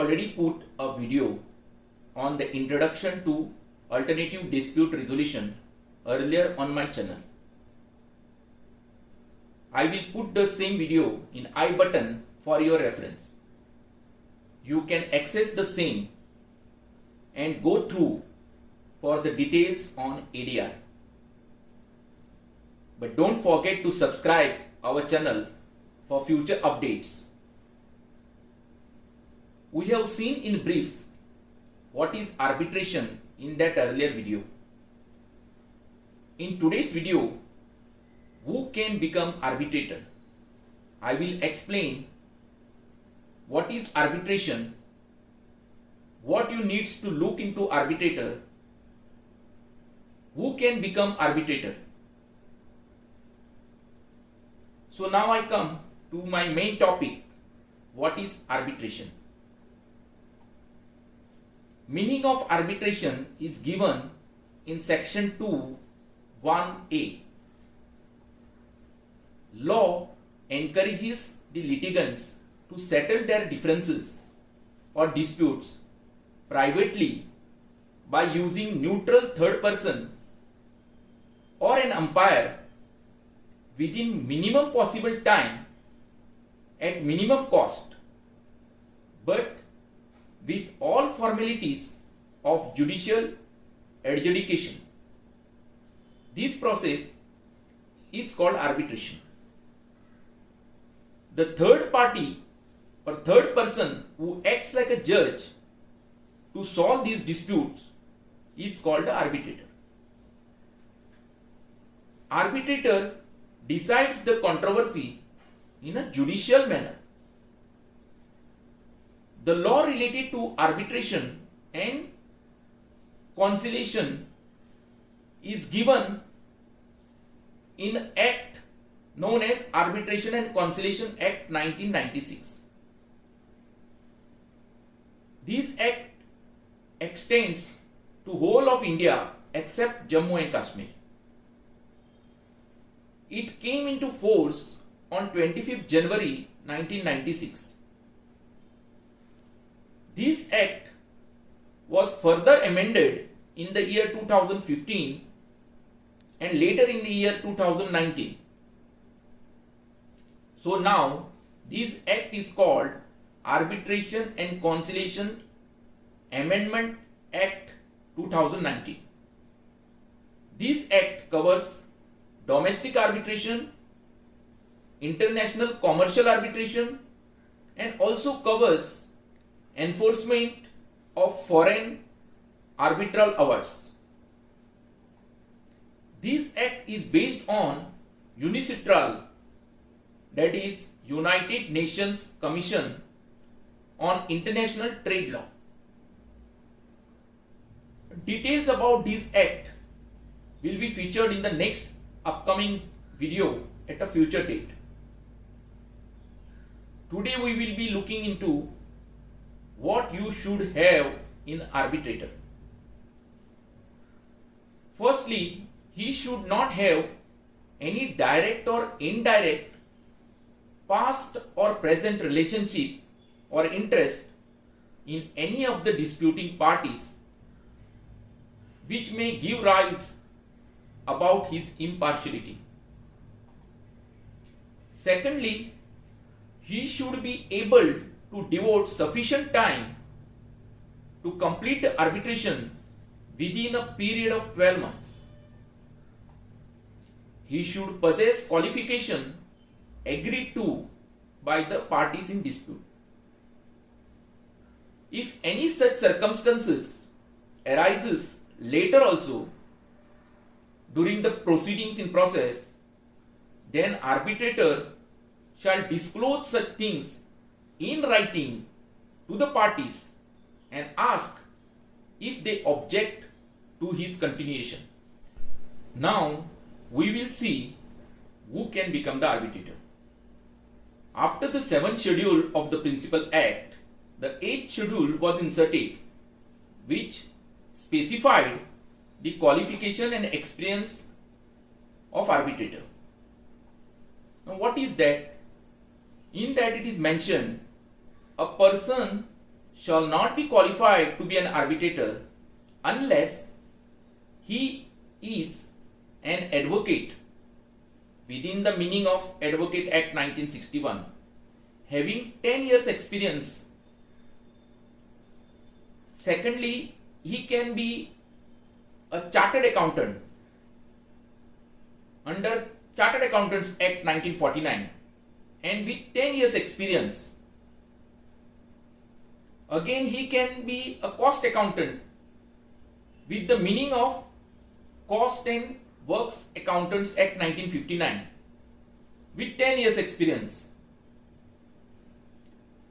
already put a video on the introduction to alternative dispute resolution earlier on my channel. I will put the same video in I button for your reference. You can access the same and go through for the details on ADR. But don't forget to subscribe our channel for future updates. We have seen in brief what is arbitration in that earlier video. In today's video, who can become arbitrator? I will explain what is arbitration, what you need to look into arbitrator, who can become arbitrator. So now I come to my main topic, what is arbitration? Meaning of arbitration is given in section 2, 1a. Law encourages the litigants to settle their differences or disputes privately by using neutral third person or an umpire within minimum possible time at minimum cost, but with all formalities of judicial adjudication. This process is called arbitration. The third party or third person who acts like a judge to solve these disputes is called the arbitrator. Arbitrator decides the controversy in a judicial manner. The law related to arbitration and conciliation is given in Act known as Arbitration and Conciliation Act 1996. This act extends to whole of India except Jammu and Kashmir. It came into force on 25th January 1996. This act was further amended in the year 2015 and later in the year 2019. So now this act is called Arbitration and Conciliation Amendment Act 2019. This act covers domestic arbitration, international commercial arbitration, and also covers enforcement of foreign arbitral awards. This act is based on UNCITRAL, that is United Nations Commission on International Trade Law. Details about this act will be featured in the next upcoming video at a future date. Today we will be looking into what you should have in arbitrator. Firstly, he should not have any direct or indirect past or present relationship or interest in any of the disputing parties, which may give rise about his impartiality. Secondly, he should be able to devote sufficient time to complete the arbitration within a period of 12 months. He should possess qualification agreed to by the parties in dispute. If any such circumstances arises later also during the proceedings in process, then arbitrator shall disclose such things in writing to the parties and ask if they object to his continuation. Now we will see who can become the arbitrator. After the 7th schedule of the Principal Act, the 8th schedule was inserted, which specified the qualification and experience of arbitrator. Now what is that? In that it is mentioned, a person shall not be qualified to be an arbitrator unless he is an advocate within the meaning of Advocate Act 1961, having 10 years experience. Secondly, he can be a chartered accountant under Chartered Accountants Act 1949 and with 10 years experience. Again, he can be a cost accountant with the meaning of Cost and Works Accountants Act 1959 with 10 years experience.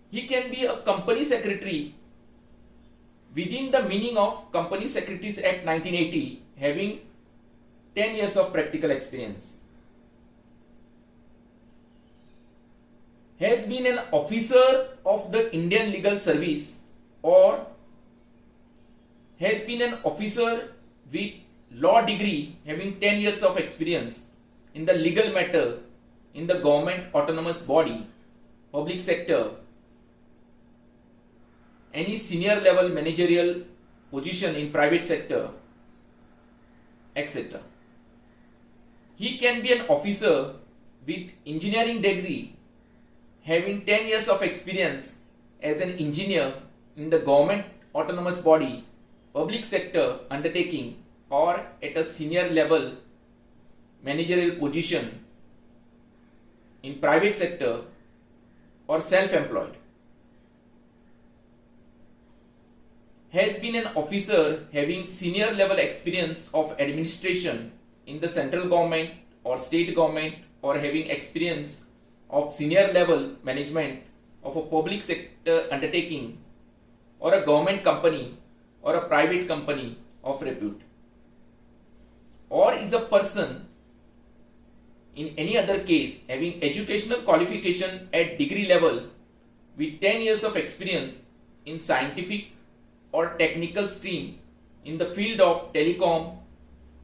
He can be a company secretary within the meaning of Company Secretaries Act 1980 having 10 years of practical experience. Has been an officer of the Indian Legal Service or has been an officer with law degree having 10 years of experience in the legal matter in the government autonomous body, public sector, any senior level managerial position in private sector, etc. He can be an officer with engineering degree having 10 years of experience as an engineer in the government autonomous body, public sector undertaking or at a senior level managerial position in private sector or self-employed. Has been an officer having senior level experience of administration in the central government or state government or having experience of senior level management of a public sector undertaking or a government company or a private company of repute, or is a person in any other case having educational qualification at degree level with 10 years of experience in scientific or technical stream in the field of telecom,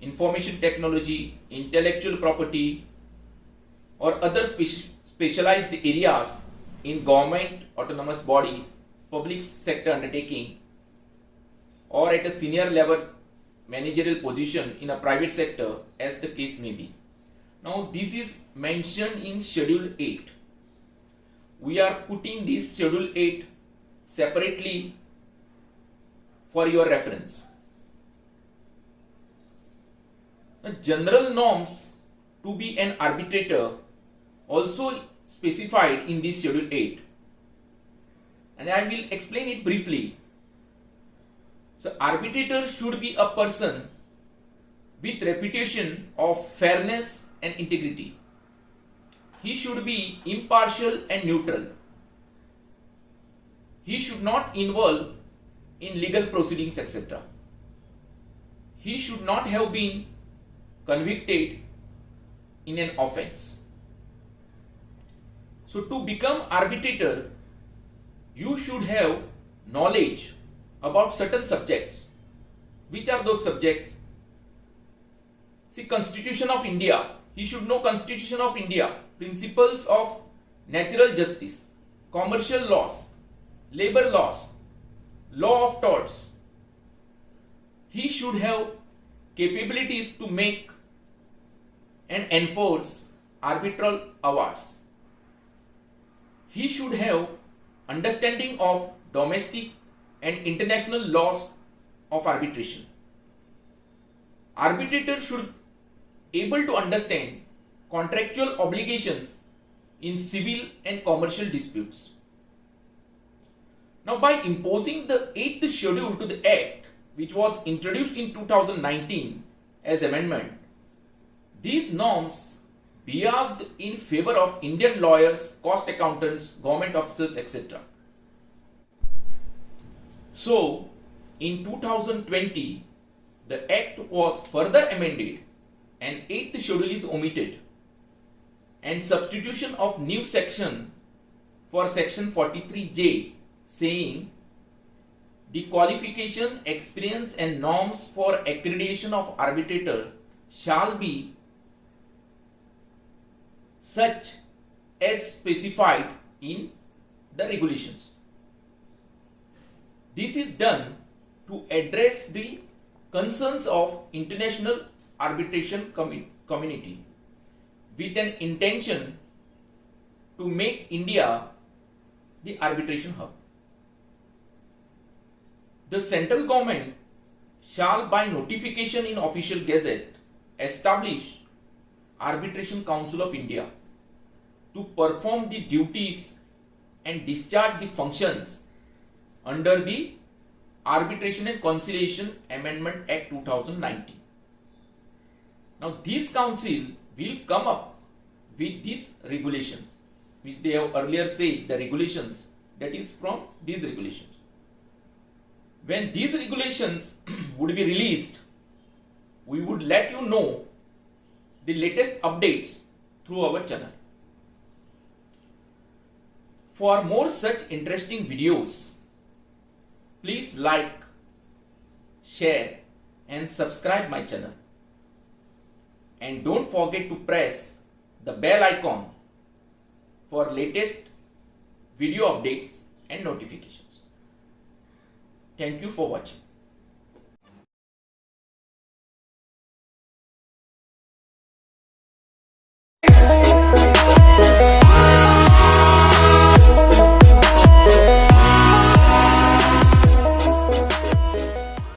information technology, intellectual property or other specialized areas in government autonomous body, public sector undertaking or at a senior level managerial position in a private sector as the case may be. Now this is mentioned in Schedule 8. We are putting this Schedule 8 separately for your reference. The general norms to be an arbitrator also specified in this Schedule 8, and I will explain it briefly. So arbitrator should be a person with reputation of fairness and integrity. He should be impartial and neutral. He should not involve in legal proceedings, etc. He should not have been convicted in an offense. So to become arbitrator, you should have knowledge about certain subjects. Which are those subjects? See, Constitution of India. He should know Constitution of India, principles of natural justice, commercial laws, labor laws, law of torts. He should have capabilities to make and enforce arbitral awards. He should have understanding of domestic and international laws of arbitration. Arbitrator should able to understand contractual obligations in civil and commercial disputes. Now, by imposing the 8th schedule to the Act, which was introduced in 2019 as amendment, these norms biased in favor of Indian lawyers, cost accountants, government officers, etc. So, in 2020, the Act was further amended and 8th schedule is omitted and substitution of new section for section 43J saying the qualification, experience and norms for accreditation of arbitrator shall be such as specified in the regulations. This is done to address the concerns of international arbitration community with an intention to make India the arbitration hub. The central government shall by notification in official gazette establish Arbitration Council of India to perform the duties and discharge the functions under the Arbitration and Conciliation Amendment Act 2019. Now this council will come up with these regulations, which they have earlier said the regulations, that is from these regulations. When these regulations would be released, we would let you know the latest updates through our channel. For more such interesting videos, please like, share and subscribe my channel. And don't forget to press the bell icon for latest video updates and notifications. Thank you for watching.